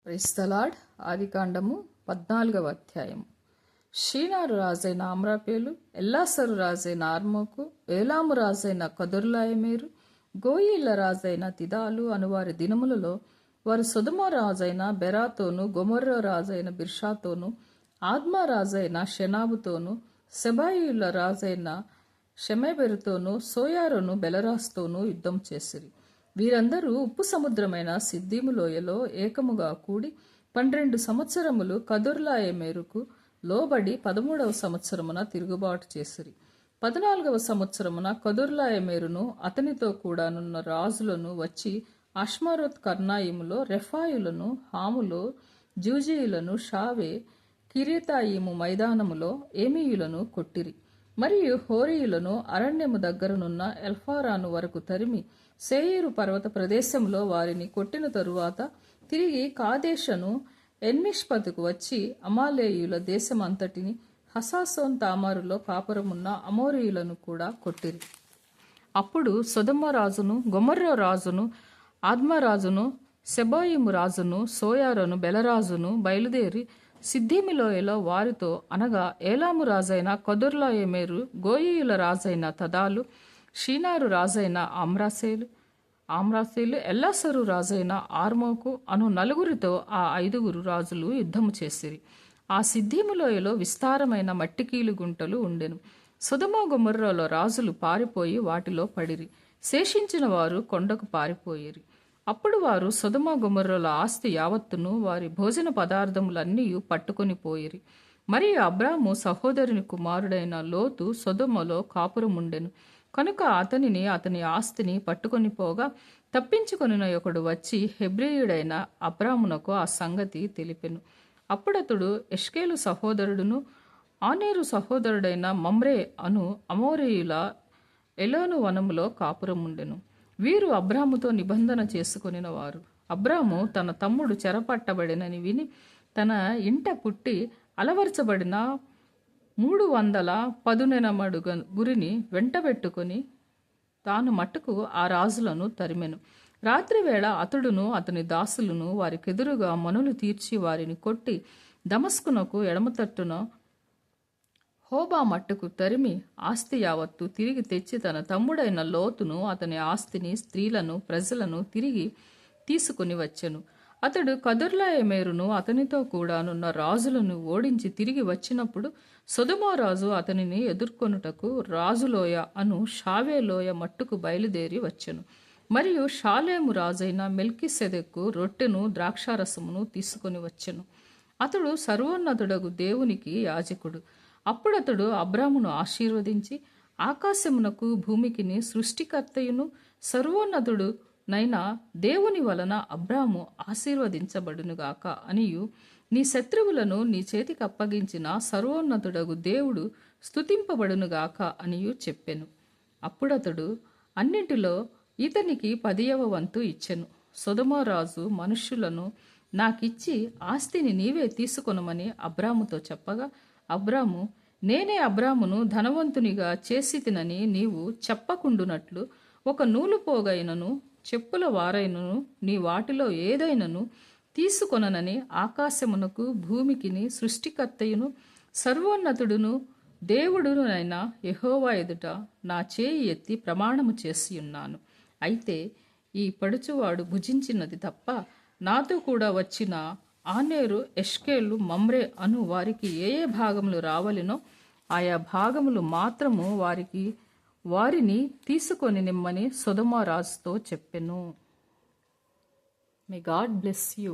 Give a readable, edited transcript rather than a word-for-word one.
Praise the lord. ఆదికాండము 14వ అధ్యాయము. షీనారు రాజైన అమ్రాపేలు, ఎల్లాసరు రాజైన ఆర్మోకు, ఏలాము రాజైన కదొర్లాయమేరు, గోయిల రాజైన తిదాలు అనువారి దినములలో వారు సొదొమ రాజైన బెరాతోను, గొమొర్రా రాజైన బిర్షాతోను, ఆద్మా రాజైన షెనాబుతోను, సెబాయిల రాజైన షెమెబెరుతోను, సోయారును బెలరాస్తోను యుద్ధం చేసిరి. వీరందరూ ఉప్పు సముద్రమైన సిద్దీము లోయలో ఏకముగా కూడి 12 సంవత్సరములు కదొర్లాయమేరుకు లోబడి 13వ సంవత్సరమున తిరుగుబాటు చేసిరి. 14వ సంవత్సరమున కదొర్లాయమేరును అతనితో కూడానున్న రాజులను వచ్చి అష్మారోత్ కర్నాయిములో రెఫాయులను, హాములో జూజీయులను, షావే కిరియతాయిము మైదానములో ఏమీయులను కొట్టిరి. మరియు హోరీయులను అరణ్యము దగ్గరనున్న ఎల్ఫారాను వరకు తరిమి సేయీరు పర్వత ప్రదేశంలో వారిని కొట్టిన తరువాత తిరిగి కాదేశను ఎన్మిష్పతుకు వచ్చి అమాలేయుల దేశమంతటిని, హసాసోన్ తామారులో కాపురమున్న అమోరీయులను కూడా కొట్టిరి. అప్పుడు సొదొమ రాజును, గొమొర్రా రాజును, ఆద్మా రాజును, సెబోయిము రాజును, సోయారును బెలరాజును బయలుదేరి సిద్దీము లోయలో వారితో, అనగా ఏలాము రాజైన కదొర్లాయమేరు, గోయీయుల రాజైన తదాలు, షీనారు రాజైన ఆమ్రాసేలు, ఎల్లాసరు రాజైన ఆర్మోకు అను నలుగురితో ఆ 5 రాజులు యుద్ధము చేసిరి. ఆ సిద్దీము లోయలో విస్తారమైన మట్టికీలు గుంటలు ఉండెను. సొదొమ గొమొర్రాలో రాజులు పారిపోయి వాటిలో పడిరి. శేషించిన వారు కొండకు పారిపోయిరి. అప్పుడు వారు సొదొమ గొమొర్రాల ఆస్తి యావత్తును, వారి భోజన పదార్థములన్నీ పట్టుకొని పోయిరి. మరియు అబ్రాము సహోదరుని కుమారుడైన లోతు సొదొమలో కాపురముండెను కనుక అతనిని, అతని ఆస్తిని పట్టుకొని పోగా తప్పించుకొనిన ఒకడు వచ్చి హెబ్రీయుడైన అబ్రామునకు ఆ సంగతి తెలిపెను. అప్పుడతడు ఎష్కేలు సహోదరుడును ఆనేరు సహోదరుడైన మమ్రే అను అమోరీయుల ఎలోను వనములో కాపురముండెను. వీరు అబ్రాముతో నిబంధన చేసుకొనిన వారు. అబ్రాము తన తమ్ముడు చెరపట్టబడినని విని తన ఇంట పుట్టి అలవర్చబడిన 300 పదునెనమడు గురిని వెంటబెట్టుకొని తాను మట్టుకు ఆ రాజులను తరిమెను. రాత్రివేళ అతడును అతని దాసులను వారికెదురుగా మనులు తీర్చి వారిని కొట్టి దమస్కునకు ఎడమతట్టున హోబా మట్టుకు తరిమి ఆస్తి యావత్తు తిరిగి తెచ్చి తన తమ్ముడైన లోతును, అతని ఆస్తిని, స్త్రీలను, ప్రజలను తిరిగి తీసుకుని వచ్చెను. అతడు కదొర్లాయమేరును అతనితో కూడానున్న రాజులను ఓడించి తిరిగి వచ్చినప్పుడు సొదొమ రాజు అతనిని ఎదుర్కొనుటకు రాజులోయ అను షావే లోయ మట్టుకు బయలుదేరి వచ్చెను. మరియు షాలేము రాజైన మెల్కీసెదెకు రొట్టెను, ద్రాక్షారసమును తీసుకొని వచ్చెను. అతడు సర్వోన్నతుడగు దేవునికి యాజకుడు. అప్పుడతడు అబ్రామును ఆశీర్వదించి, ఆకాశమునకు భూమికిని సృష్టికర్తయును సర్వోన్నతుడు నైనా దేవుని వలన అబ్రాము ఆశీర్వదించబడునుగాక అనియు, నీ శత్రువులను నీ చేతికి అప్పగించిన సర్వోన్నతుడగు దేవుడు స్తుతింపబడునుగాక అనియు చెప్పెను. అప్పుడతడు అన్నింటిలో ఇతనికి 10వ వంతు ఇచ్చెను. సొదొమ రాజు మనుష్యులను నాకిచ్చి ఆస్తిని నీవే తీసుకొనమని అబ్రాముతో చెప్పగా, అబ్రాము, నేనే అబ్రామును ధనవంతునిగా చేసితినని నీవు చెప్పకుండునట్లు ఒక నూలు పోగైనను చెప్పుల వారైనను నీ వాటిలో ఏదైనను తీసుకొననని ఆకాశమునకు భూమికిని సృష్టికర్తయును సర్వోన్నతుడును దేవుడునైన యెహోవా ఎదుట నా చేయి ఎత్తి ప్రమాణము చేసి ఉన్నాను. అయితే ఈ పడుచువాడు భుజించినది తప్ప నాతో కూడా వచ్చిన ఆనేరు, ఎష్కేలు, మమ్రే అను వారికి ఏ భాగములు రావలెనో ఆయా భాగములు మాత్రము వారిని తీసుకొని నిమ్మని సొదొమ రాజుతో చెప్పెను. May God bless you.